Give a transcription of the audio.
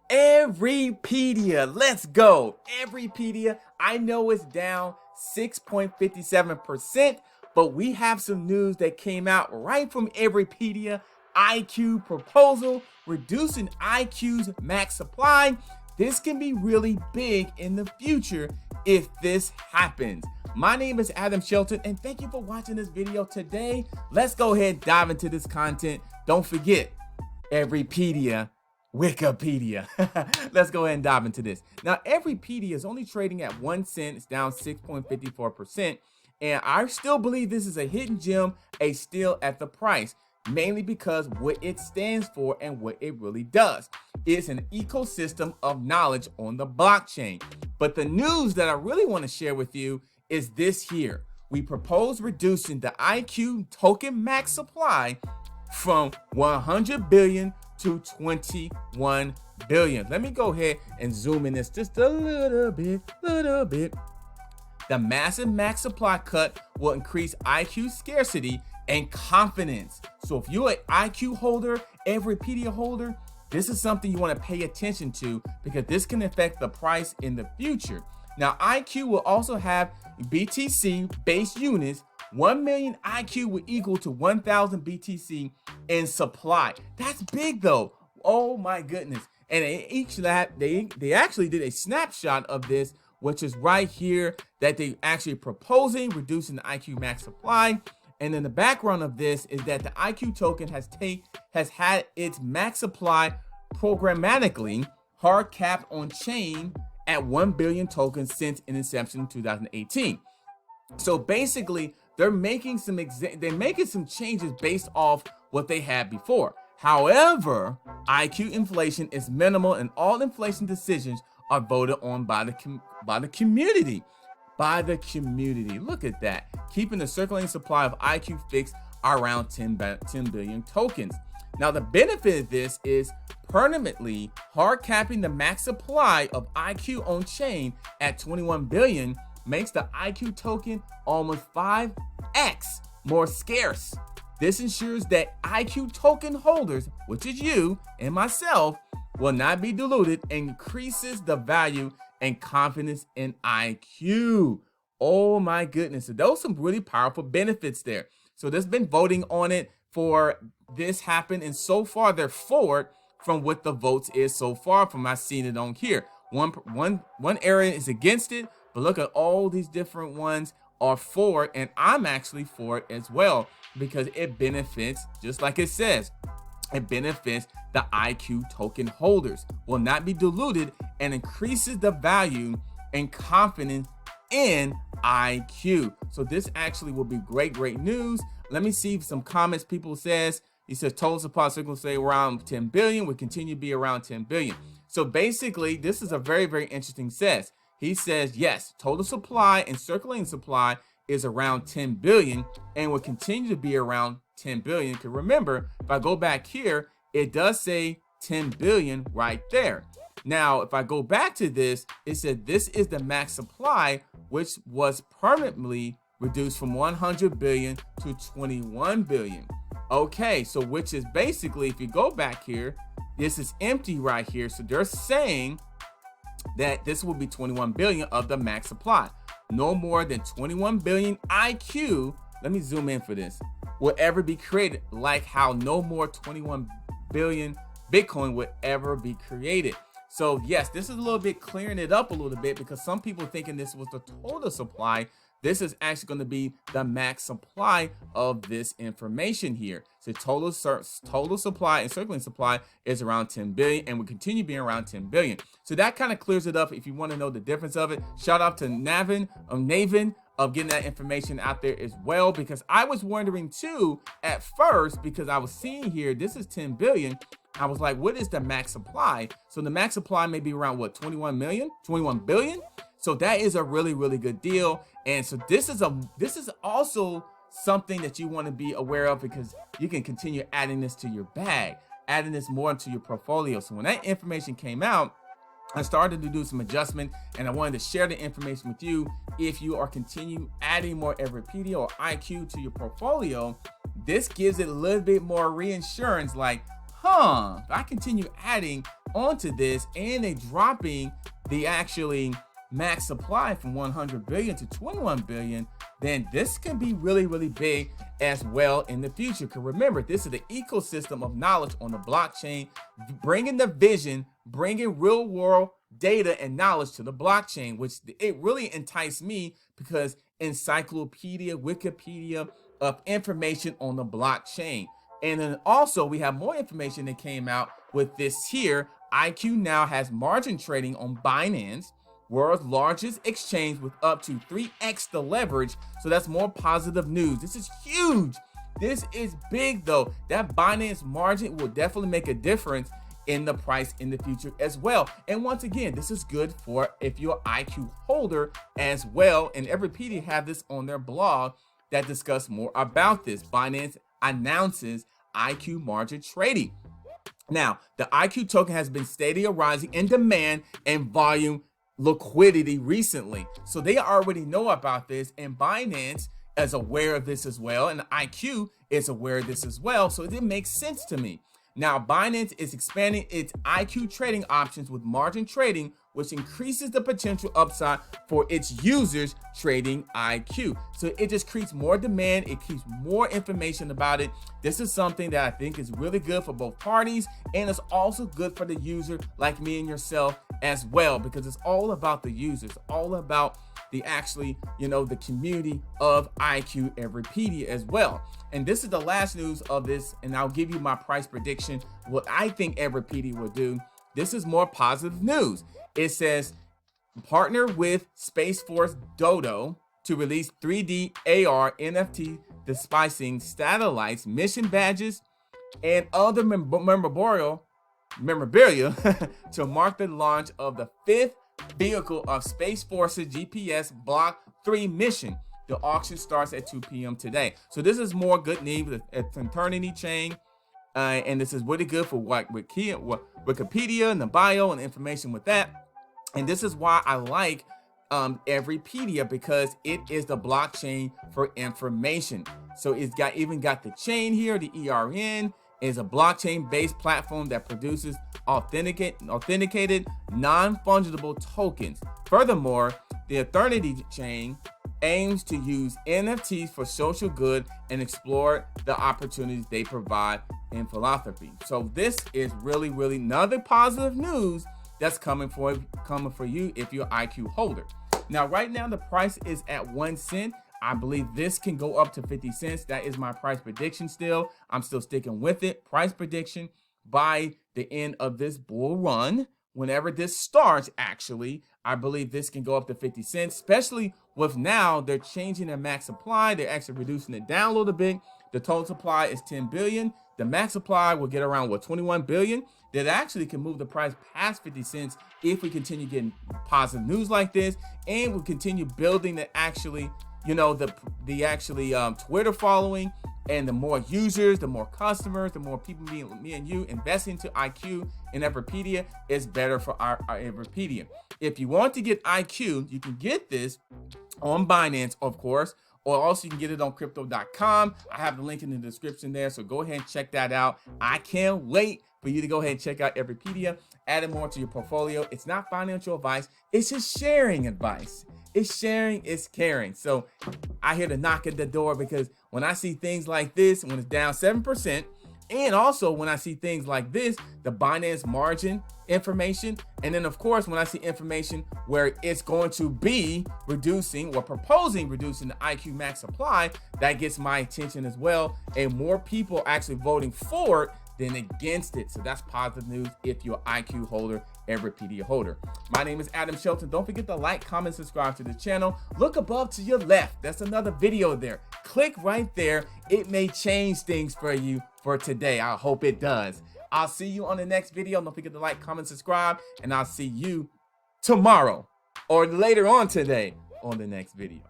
Everpedia, let's go. Everpedia, I know it's down 6.57%, but we have some news that came out right from Everpedia. 𝐭 proposal, reducing 𝐭's max supply. This can be really big in the future if this happens. My name is Adam Shelton, and thank you for watching this video today. Let's go ahead and dive into this content. Don't forget, Everpedia, Wikipedia. Let's go ahead and dive into this. Now, Everpedia is only trading at 1 cent. It's down 6.54%. And I still believe this is a hidden gem, a steal at the price, mainly because what it stands for and what it really does. It's an ecosystem of knowledge on the blockchain. But the news that I really want to share with you is this here. We propose reducing the 𝐭 token max supply from 100 billion to 21 billion. Let me go ahead and zoom in this just a little bit. The massive max supply cut will increase 𝐭 scarcity and confidence. So if you're an 𝐭 holder, Everpedia holder, this is something you want to pay attention to because this can affect the price in the future. Now, 𝐭 will also have BTC based units. 1 million 𝐭 will equal to 1,000 BTC in supply. That's big though. Oh my goodness. And in each lab, they actually did a snapshot of this, which is right here, that they actually proposing reducing the 𝐭 max supply. And then the background of this is that the 𝐭 token has had its max supply programmatically hard capped on chain at 1 billion tokens since its inception in 2018. So basically, they're making some changes based off what they had before. However, 𝐭 inflation is minimal, and all inflation decisions are voted on by the community. Look at that, keeping the circulating supply of 𝐭 fixed around 10 billion tokens. Now, the benefit of this is permanently hard capping the max supply of 𝐭 on chain at 21 billion makes the 𝐭 token almost 5x more scarce. This ensures that 𝐭 token holders, which is you and myself, will not be diluted and increases the value and confidence in 𝐭. Oh my goodness. So those are some really powerful benefits there. So there's been voting on it for this happen, and so far they're forward from what the votes is so far from I seen it on here. One area is against it, but look at all these different ones are for it, and I'm actually for it as well because it benefits, just like it says, it benefits the 𝐭 token holders, will not be diluted, and increases the value and confidence in 𝐭. So this actually will be great news. Let me see some comments. People says, he says total supply circle say around 10 billion, will continue to be around 10 billion. So basically, this is a very interesting says. He says, yes, total supply and circulating supply is around 10 billion and will continue to be around 10 billion. Because remember, if I go back here, it does say 10 billion right there. Now, if I go back to this, it said this is the max supply, which was permanently reduced from 100 billion to 21 billion. Okay, so which is basically, if you go back here, this is empty right here. So they're saying that this will be 21 billion of the max supply. No more than 21 billion 𝐭, let me zoom in for this, will ever be created, like how no more 21 billion Bitcoin would ever be created. So yes, this is a little bit clearing it up a little bit because some people thinking this was the total supply. This is actually going to be the max supply of this information here. So total supply and circulating supply is around 10 billion and will continue being around 10 billion. So that kind of clears it up if you want to know the difference of it. Shout out to Navin of getting that information out there as well, because I was wondering too at first, because I was seeing here, this is 10 billion. I was like, what is the max supply? So the max supply may be around what, 21 billion? So that is a really good deal. And so this is also something that you want to be aware of, because you can continue adding this to your bag, adding this more into your portfolio. So when that information came out, I started to do some adjustment, and I wanted to share the information with you. If you are continue adding more Everpedia or 𝐭 to your portfolio, this gives it a little bit more reinsurance, like, if I continue adding onto this and they dropping the actually max supply from 100 billion to 21 billion, then this can be really, really big as well in the future. Because remember, this is the ecosystem of knowledge on the blockchain, bringing the vision, bringing real world data and knowledge to the blockchain, which it really enticed me because encyclopedia, Wikipedia of information on the blockchain. And then also we have more information that came out with this here. 𝐭 now has margin trading on Binance, world's largest exchange, with up to 3x the leverage. So that's more positive news. This is huge. This is big though. That Binance margin will definitely make a difference in the price in the future as well. And once again, this is good for if you're an 𝐭 holder as well. And Everpedia have this on their blog that discuss more about this. Binance announces 𝐭 margin trading. Now, the 𝐭 token has been steadily rising in demand and volume liquidity recently. So they already know about this, and Binance is aware of this as well, and 𝐭 is aware of this as well. So it makes sense to me. Now, Binance is expanding its 𝐭 trading options with margin trading, which increases the potential upside for its users trading 𝐭. So it just creates more demand. It keeps more information about it. This is something that I think is really good for both parties, and it's also good for the user like me and yourself as well, because it's all about the users, all about the actually, the community of 𝐭 Everpedia as well. And this is the last news of this, and I'll give you my price prediction, what I think Everpedia will do. This is more positive news. It says, partner with Space Force Dodo to release 3D AR NFT displaying satellites, mission badges, and other memorabilia to mark the launch of the 5th vehicle of Space Force's GPS Block 3 mission. The auction starts at 2 p.m. today. So this is more good news with a fraternity chain. And this is really good for Wikipedia and the bio and information with that. And this is why I like Everpedia, because it is the blockchain for information. So it's even got the chain here. The ERN is a blockchain-based platform that produces authenticated non-fungible tokens. Furthermore, the fraternity chain aims to use NFTs for social good and explore the opportunities they provide in philanthropy. So this is really, really another positive news that's coming for you if you're an 𝐭 holder. Now, right now the price is at 1 cent. I believe this can go up to 50 cents. That is my price prediction still. I'm still sticking with it. Price prediction by the end of this bull run, whenever this starts, actually, I believe this can go up to 50 cents, especially with now they're changing their max supply. They're actually reducing it down a little bit. The total supply is 10 billion. The max supply will get around 21 billion. That actually can move the price past 50 cents if we continue getting positive news like this, and we continue building the actually, the Twitter following, and the more users, the more customers, the more people, me and you, investing into 𝐭 and Everpedia is better for our Everpedia. If you want to get 𝐭, you can get this on Binance, of course, or also you can get it on crypto.com. I have the link in the description there, so go ahead and check that out. I can't wait for you to go ahead and check out Everpedia, add it more to your portfolio. It's not financial advice, it's just sharing advice. It's sharing, it's caring. So I hear the knock at the door, because when I see things like this, when it's down 7%, and also when I see things like this, the Binance margin information, and then of course when I see information where it's going to be reducing or proposing reducing the 𝐭 max supply, that gets my attention as well, and more people actually voting for it than against it. So that's positive news if you're an 𝐭 holder, Everpedia holder. My name is Adam Shelton. Don't forget to like, comment, subscribe to the channel. Look above to your left. That's another video there. Click right there. It may change things for you for today. I hope it does. I'll see you on the next video. Don't forget to like, comment, subscribe, and I'll see you tomorrow or later on today on the next video.